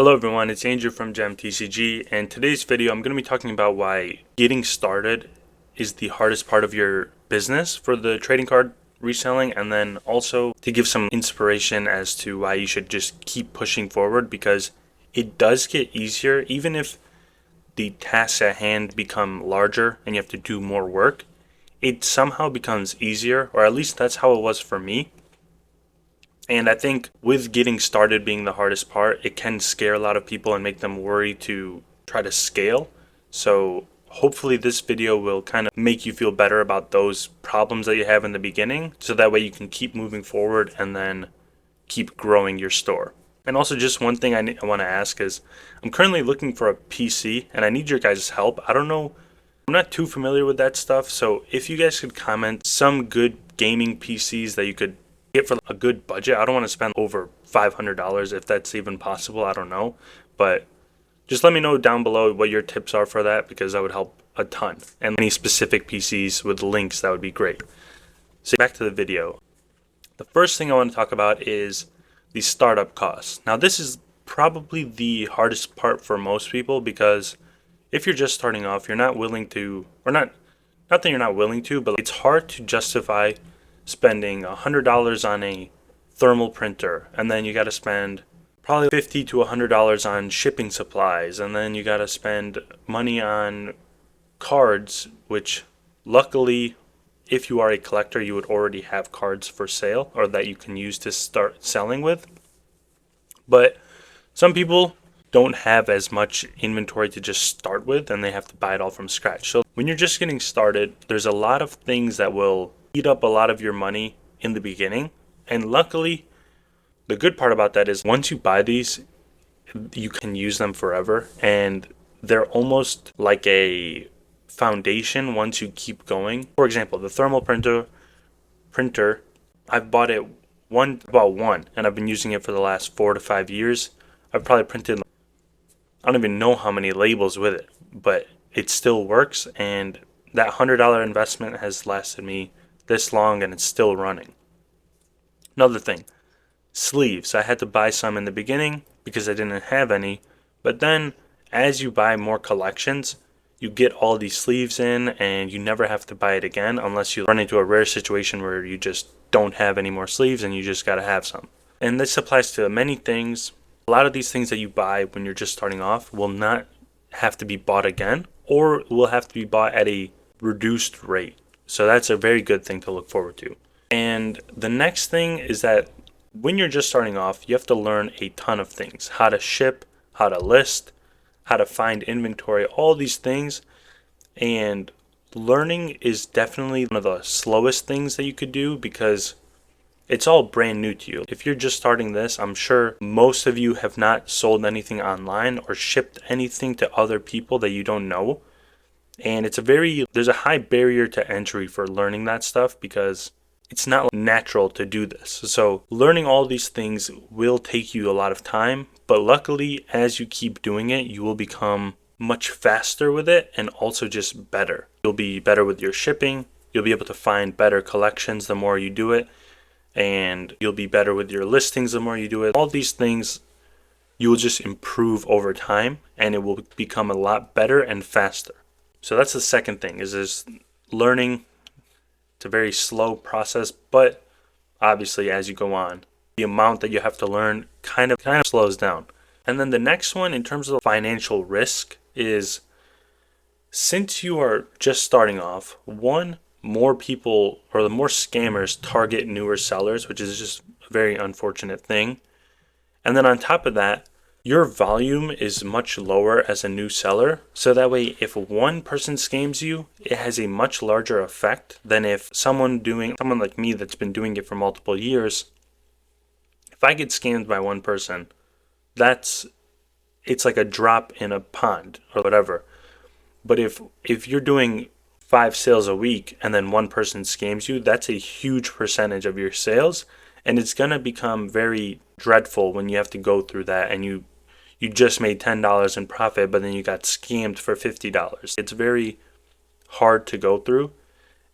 Hello everyone, it's Andrew from TCG, and today's video I'm going to be talking about why getting started is the hardest part of your business for the trading card reselling, and then also to give some inspiration as to why you should just keep pushing forward, because it does get easier even if the tasks at hand become larger and you have to do more work. It somehow becomes easier, or at least that's how it was for me. And I think with getting started being the hardest part, it can scare a lot of people and make them worry to try to scale. So hopefully this video will kind of make you feel better about those problems that you have in the beginning, so that way you can keep moving forward and then keep growing your store. And also, just one thing I want to ask is, I'm currently looking for a PC and I need your guys' help. I don't know, I'm not too familiar with that stuff, so if you guys could comment some good gaming PCs that you could get for a good budget. I don't want to spend over $500 if that's even possible. I don't know, but just let me know down below what your tips are for that, because that would help a ton. And any specific PCs with links, that would be great. So back to the video. The first thing I want to talk about is the startup costs. Now this is probably the hardest part for most people, because if you're just starting off, you're not willing to, or not that you're not willing to, but it's hard to justify spending $100 on a thermal printer, and then you got to spend probably $50 to $100 on shipping supplies, and then you got to spend money on cards, which luckily if you are a collector you would already have cards for sale or that you can use to start selling with. But some people don't have as much inventory to just start with, and they have to buy it all from scratch. So when you're just getting started, there's a lot of things that will eat up a lot of your money in the beginning. And luckily, the good part about that is once you buy these, you can use them forever, and they're almost like a foundation once you keep going. For example, the thermal printer, I've bought it about one, and I've been using it for the last 4 to 5 years. I've probably printed, I don't even know how many labels with it, but it still works, and that $100 investment has lasted me this long, and it's still running. Another thing, sleeves. I had to buy some in the beginning because I didn't have any, but then as you buy more collections, you get all these sleeves in, and you never have to buy it again unless you run into a rare situation where you just don't have any more sleeves and you just got to have some. And this applies to many things. A lot of these things that you buy when you're just starting off will not have to be bought again, or will have to be bought at a reduced rate. So that's a very good thing to look forward to. And the next thing is that when you're just starting off, you have to learn a ton of things. How to ship, how to list, how to find inventory, all these things. And learning is definitely one of the slowest things that you could do, because it's all brand new to you. If you're just starting this, I'm sure most of you have not sold anything online or shipped anything to other people that you don't know. And there's a high barrier to entry for learning that stuff, because it's not natural to do this. So learning all these things will take you a lot of time, but luckily as you keep doing it, you will become much faster with it, and also just better. You'll be better with your shipping. You'll be able to find better collections the more you do it, and you'll be better with your listings the more you do it. All these things you will just improve over time, and it will become a lot better and faster. So that's the second thing, is learning. It's a very slow process, but obviously as you go on, the amount that you have to learn kind of slows down. And then the next one, in terms of financial risk, is since you are just starting off, more people, or the more scammers, target newer sellers, which is just a very unfortunate thing. And then on top of that, your volume is much lower as a new seller, so that way if one person scams you, it has a much larger effect than if someone like me that's been doing it for multiple years. If I get scammed by one person, it's like a drop in a pond or whatever. But if you're doing 5 sales a week and then one person scams you, that's a huge percentage of your sales, and it's going to become very dreadful when you have to go through that, and you just made $10 in profit, but then you got scammed for $50. It's very hard to go through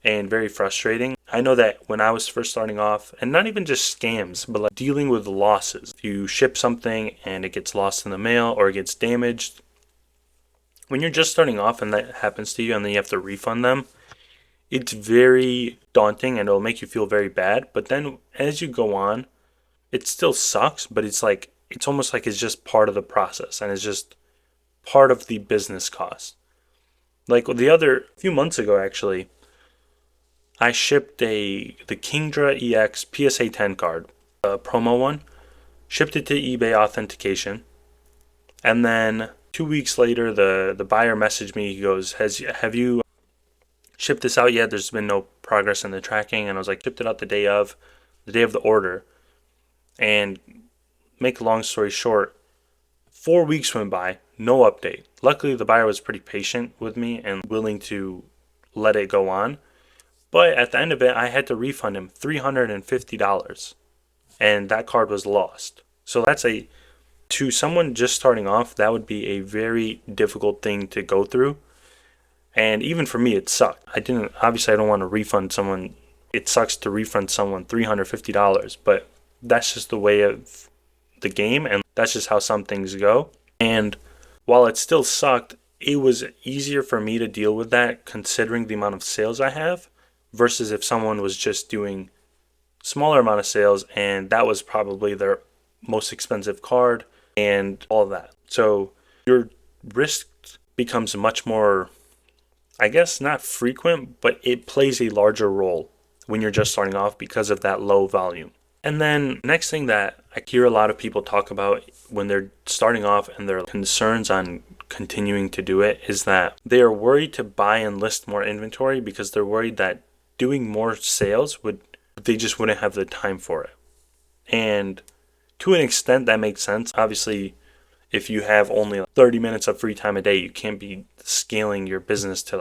and very frustrating. I know that when I was first starting off, and not even just scams, but like dealing with losses. If you ship something and it gets lost in the mail or it gets damaged, when you're just starting off and that happens to you and then you have to refund them, it's very daunting and it'll make you feel very bad. But then as you go on, it still sucks, but it's almost like it's just part of the process and it's just part of the business cost. Like a few months ago actually, I shipped the Kingdra EX PSA 10 card, a promo one, shipped it to eBay authentication, and then 2 weeks later the buyer messaged me. He goes, have you shipped this out yet? There's been no progress in the tracking. And I was like, shipped it out the day of the order. And make a long story short, 4 weeks went by, no update. Luckily the buyer was pretty patient with me and willing to let it go on. But at the end of it, I had to refund him $350, and that card was lost. So to someone just starting off, that would be a very difficult thing to go through. And even for me, it sucked. I don't want to refund someone. It sucks to refund someone $350, but that's just the way of the game, and that's just how some things go. And while it still sucked, it was easier for me to deal with that considering the amount of sales I have versus if someone was just doing smaller amount of sales and that was probably their most expensive card and all of that. So your risk becomes much more, I guess, not frequent, but it plays a larger role when you're just starting off because of that low volume. And then next thing that I hear a lot of people talk about when they're starting off and their concerns on continuing to do it is that they are worried to buy and list more inventory because they're worried that doing more sales they just wouldn't have the time for it. And to an extent that makes sense. Obviously, if you have only 30 minutes of free time a day, you can't be scaling your business to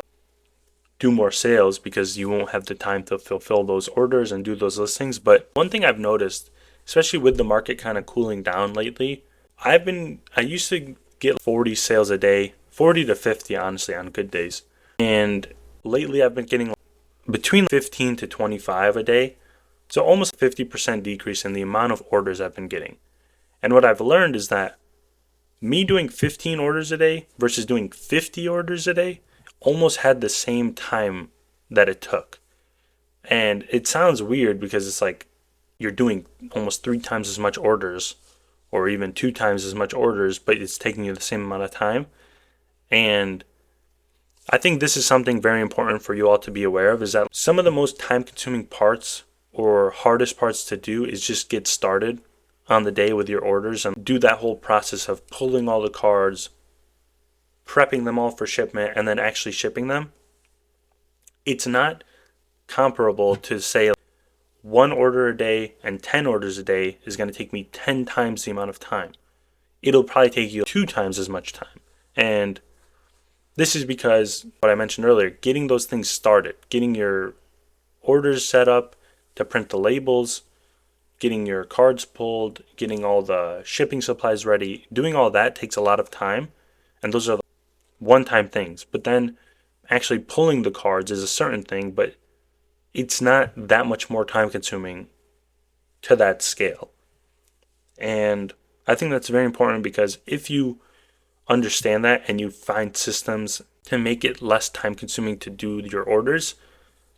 do more sales because you won't have the time to fulfill those orders and do those listings. But one thing I've noticed, especially with the market kind of cooling down lately, I used to get 40 sales a day, 40 to 50 honestly on good days. And lately I've been getting between 15 to 25 a day. So almost 50% decrease in the amount of orders I've been getting. And what I've learned is that me doing 15 orders a day versus doing 50 orders a day almost had the same time that it took. And it sounds weird because it's like you're doing almost 3 times as much orders or even 2 times as much orders, but it's taking you the same amount of time. And I think this is something very important for you all to be aware of, is that some of the most time-consuming parts or hardest parts to do is just get started on the day with your orders and do that whole process of pulling all the cards, prepping them all for shipment, and then actually shipping them. It's not comparable to say 1 order a day and 10 orders a day is going to take me 10 times the amount of time. It'll probably take you 2 times as much time. And this is because what I mentioned earlier, getting those things started, getting your orders set up to print the labels, getting your cards pulled, getting all the shipping supplies ready, doing all that takes a lot of time. And those are one-time things. But then actually pulling the cards is a certain thing, but it's not that much more time-consuming to that scale. And I think that's very important because if you understand that and you find systems to make it less time-consuming to do your orders,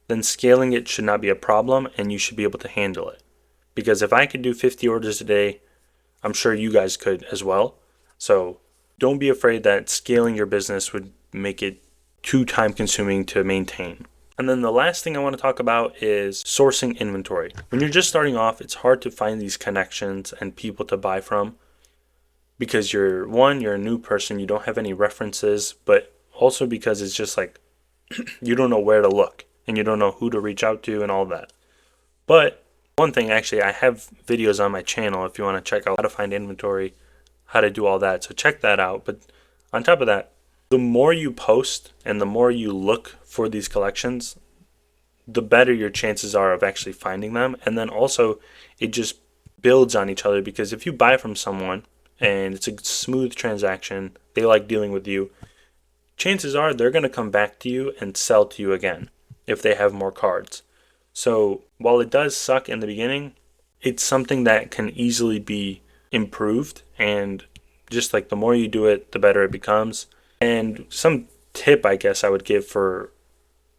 then scaling it should not be a problem and you should be able to handle it. Because if I could do 50 orders a day, I'm sure you guys could as well. So don't be afraid that scaling your business would make it too time-consuming to maintain. And then the last thing I want to talk about is sourcing inventory. When you're just starting off, it's hard to find these connections and people to buy from because you're a new person, you don't have any references, but also because it's just like you don't know where to look and you don't know who to reach out to and all that. But one thing, actually, I have videos on my channel if you want to check out how to find inventory, how to do all that. So check that out. But on top of that, the more you post and the more you look for these collections, the better your chances are of actually finding them. And then also it just builds on each other because if you buy from someone and it's a smooth transaction, they like dealing with you, chances are they're going to come back to you and sell to you again if they have more cards. So while it does suck in the beginning, it's something that can easily be improved, and just like the more you do it, the better it becomes. And some tip I guess I would give for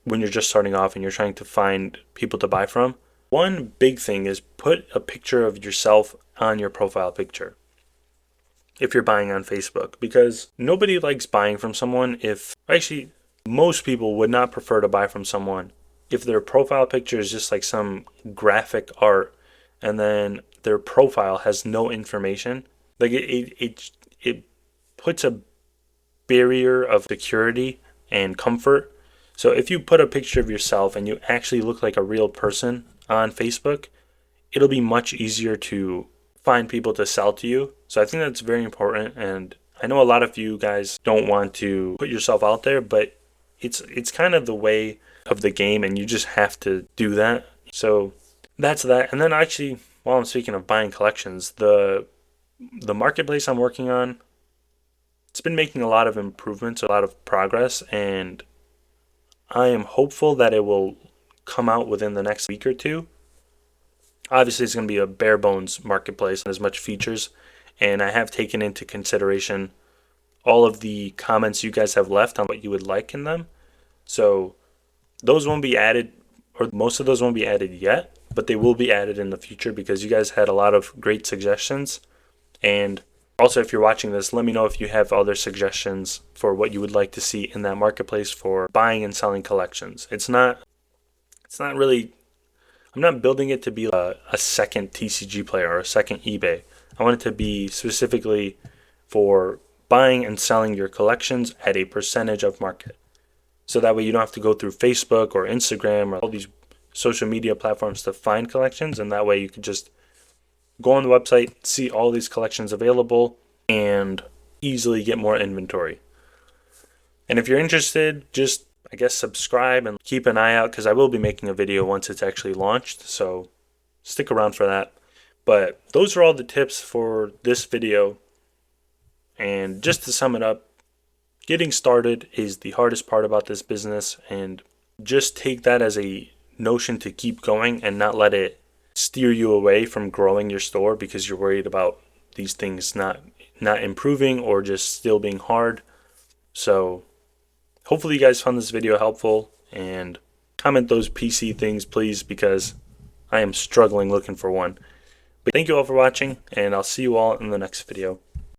when you're just starting off and you're trying to find people to buy from. One big thing is put a picture of yourself on your profile picture if you're buying on Facebook, because nobody likes buying from someone if, actually, most people would not prefer to buy from someone if their profile picture is just like some graphic art and then their profile has no information. Like it puts a barrier of security and comfort. So if you put a picture of yourself and you actually look like a real person on Facebook, it'll be much easier to find people to sell to you. So I think that's very important, and I know a lot of you guys don't want to put yourself out there, but it's kind of the way of the game, and you just have to do that. So that's that. And then actually, while I'm speaking of buying collections, the marketplace I'm working on, it's been making a lot of improvements, a lot of progress, and I am hopeful that it will come out within the next week or two. Obviously, it's going to be a bare bones marketplace and as much features, and I have taken into consideration all of the comments you guys have left on what you would like in them. So those won't be added, or most of those won't be added yet, but they will be added in the future because you guys had a lot of great suggestions. And also, if you're watching this, let me know if you have other suggestions for what you would like to see in that marketplace for buying and selling collections. It's not really, I'm not building it to be a second TCG player or a second eBay. I want it to be specifically for buying and selling your collections at a percentage of market. So that way you don't have to go through Facebook or Instagram or all these social media platforms to find collections. And that way you can just go on the website, see all these collections available, and easily get more inventory. And if you're interested, just, I guess, subscribe and keep an eye out because I will be making a video once it's actually launched. So stick around for that. But those are all the tips for this video. And just to sum it up, getting started is the hardest part about this business, and just take that as a notion to keep going and not let it steer you away from growing your store because you're worried about these things not improving or just still being hard. So hopefully you guys found this video helpful, and comment those PC things please because I am struggling looking for one. But thank you all for watching, and I'll see you all in the next video.